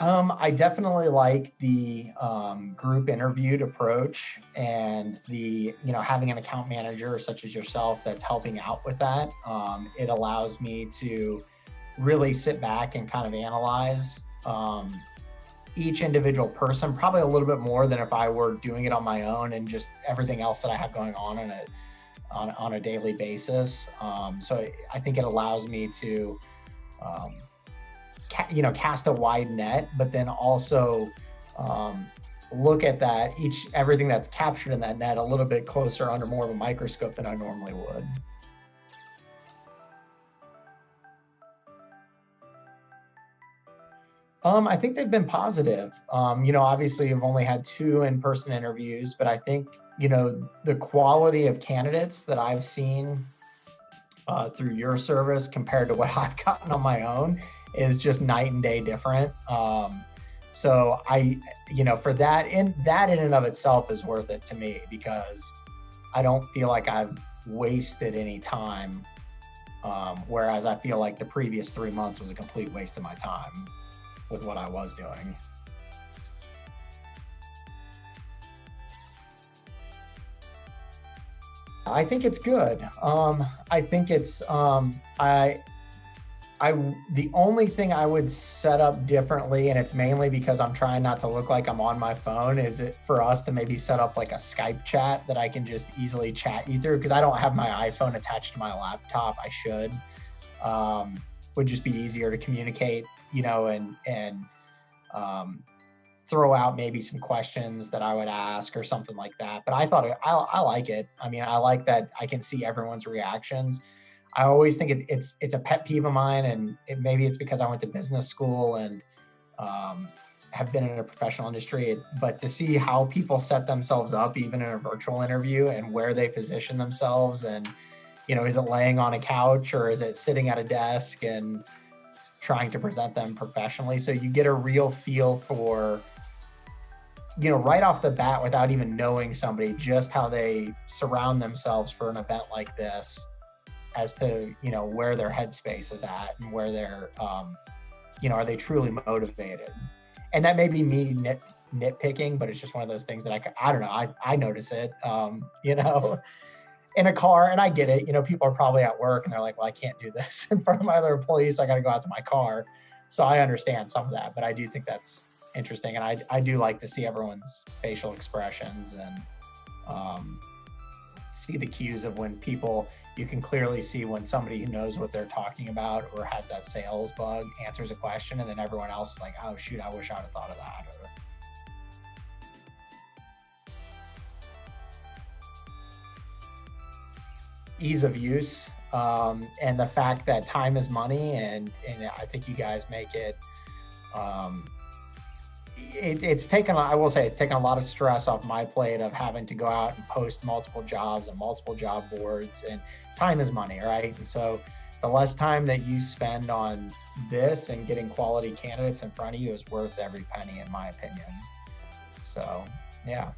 I definitely like the group interviewed approach, and the, having an account manager such as yourself that's helping out with that. It allows me to really sit back and kind of analyze each individual person, probably a little bit more than if I were doing it on my own and just everything else that I have going on on a daily basis. So I think it allows me to cast a wide net, but then also look at everything that's captured in that net a little bit closer under more of a microscope than I normally would. I think they've been positive. Obviously I've only had 2 in-person interviews, but I think, the quality of candidates that I've seen through your service compared to what I've gotten on my own is just night and day different. So for that in and of itself is worth it to me, because I don't feel like I've wasted any time. Whereas I feel like the previous 3 months was a complete waste of my time with what I was doing. I think it's good. I think it's the only thing I would set up differently, and it's mainly because I'm trying not to look like I'm on my phone, is it for us to maybe set up like a Skype chat that I can just easily chat you through, because I don't have my iPhone attached to my laptop. I should. Would just be easier to communicate, and throw out maybe some questions that I would ask or something like that. But I thought I like it. I mean, I like that I can see everyone's reactions. I always think it's a pet peeve of mine, and maybe it's because I went to business school and have been in a professional industry, but to see how people set themselves up, even in a virtual interview, and where they position themselves, and, is it laying on a couch or is it sitting at a desk and trying to present them professionally? So you get a real feel for, right off the bat, without even knowing somebody, just how they surround themselves for an event like this, as to, where their headspace is at and where they're, are they truly motivated? And that may be me nitpicking, but it's just one of those things that I don't know. I notice it, in a car, and I get it. People are probably at work and they're like, well, I can't do this in front of my other employees, so I got to go out to my car. So I understand some of that, but I do think that's interesting. And I do like to see everyone's facial expressions and see the cues of when people, you can clearly see when somebody who knows what they're talking about or has that sales bug answers a question, and then everyone else is like, oh shoot, I wish I would have thought of that. Or, ease of use, and the fact that time is money, and I think you guys make it, it's taken, I will say, it's taken a lot of stress off my plate of having to go out and post multiple jobs and multiple job boards, and time is money, right? And so the less time that you spend on this and getting quality candidates in front of you is worth every penny, in my opinion. So, yeah.